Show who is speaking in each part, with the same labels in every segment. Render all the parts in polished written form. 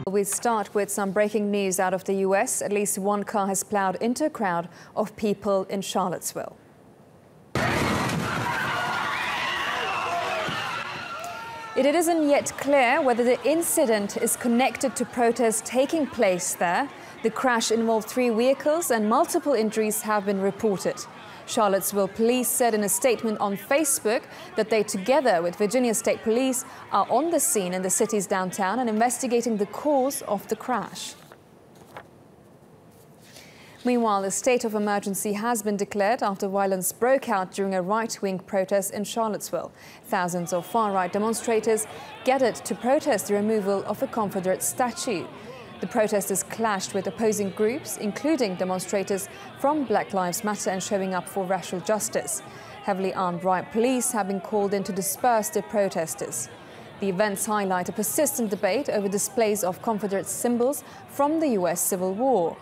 Speaker 1: We start with some breaking news out of the US. At least one car has plowed into a crowd of people in Charlottesville. It isn't yet clear whether the incident is connected to protests taking place there. The crash involved 3 vehicles and multiple injuries have been reported. Charlottesville police said in a statement on Facebook that they, together with Virginia State Police, are on the scene in the city's downtown and investigating the cause of the crash. Meanwhile, a state of emergency has been declared after violence broke out during a right-wing protest in Charlottesville. Thousands of far-right demonstrators gathered to protest the removal of a Confederate statue. The protesters clashed with opposing groups, including demonstrators from Black Lives Matter and Showing Up for Racial Justice. Heavily armed riot police have been called in to disperse the protesters. The events highlight a persistent debate over displays of Confederate symbols from the US Civil War.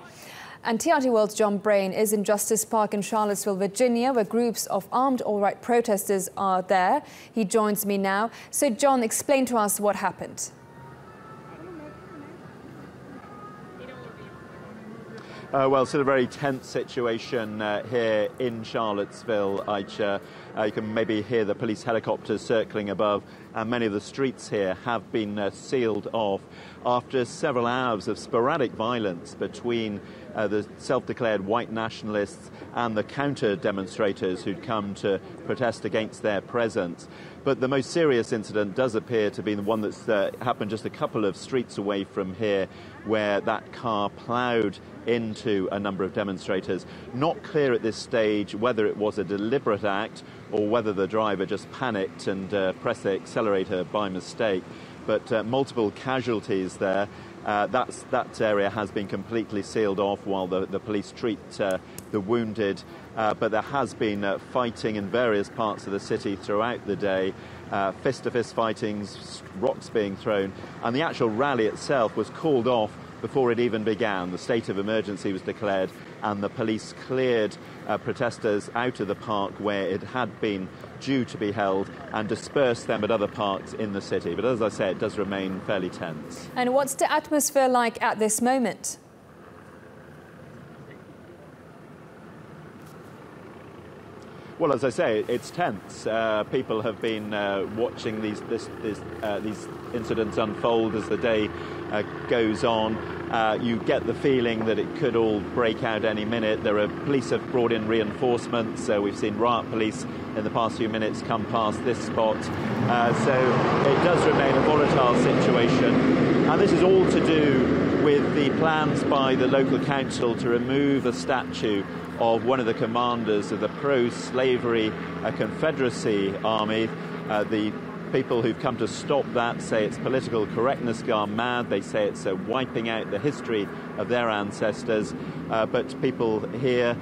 Speaker 1: And TRT World's John Brain is in Justice Park in Charlottesville, Virginia, where groups of armed alt-right protesters are there. He joins me now. So, John, explain to us what happened.
Speaker 2: Well, it's a very tense situation here in Charlottesville, Aicha. You can maybe hear the police helicopters circling above, and many of the streets here have been sealed off after several hours of sporadic violence between the self-declared white nationalists and the counter-demonstrators who'd come to protest against their presence. But the most serious incident does appear to be the one that's happened just a couple of streets away from here, where that car ploughed into a number of demonstrators. Not clear at this stage whether it was a deliberate act or whether the driver just panicked and pressed the accelerator by mistake. But multiple casualties there. That area has been completely sealed off while the police treat the wounded. But there has been fighting in various parts of the city throughout the day. Fist-to-fist fightings, rocks being thrown, and the actual rally itself was called off before it even began. The state of emergency was declared and the police cleared protesters out of the park where it had been due to be held and dispersed them at other parks in the city. But as I say, it does remain fairly tense.
Speaker 1: And what's the atmosphere like at this moment?
Speaker 2: Well, as I say, it's tense. People have been watching these incidents unfold as the day goes on. You get the feeling that it could all break out any minute. Police have brought in reinforcements. So we've seen riot police in the past few minutes come past this spot. So it does remain a volatile situation. And this is all to do with the plans by the local council to remove a statue of one of the commanders of the pro-slavery Confederacy Army. The people who've come to stop that say it's political correctness gone mad. They say it's wiping out the history of their ancestors. But people here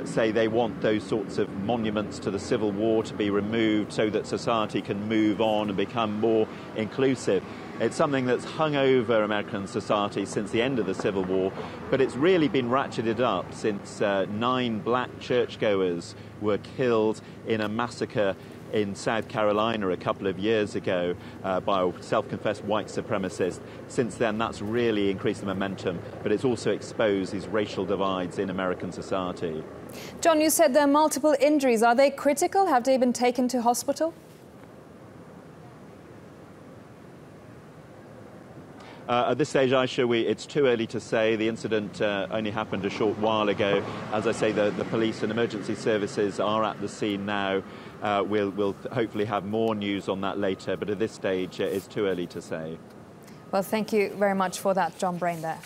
Speaker 2: say they want those sorts of monuments to the Civil War to be removed so that society can move on and become more inclusive. It's something that's hung over American society since the end of the Civil War, but it's really been ratcheted up since 9 black churchgoers were killed in a massacre in South Carolina a couple of years ago by a self-confessed white supremacist. Since then, that's really increased the momentum, but it's also exposed these racial divides in American society.
Speaker 1: John, you said there are multiple injuries. Are they critical? Have they been taken to hospital?
Speaker 2: At this stage, Aisha, it's too early to say. The incident only happened a short while ago. As I say, the police and emergency services are at the scene now. We'll hopefully have more news on that later, but at this stage, it's too early to say.
Speaker 1: Well, thank you very much for that, John Brain there.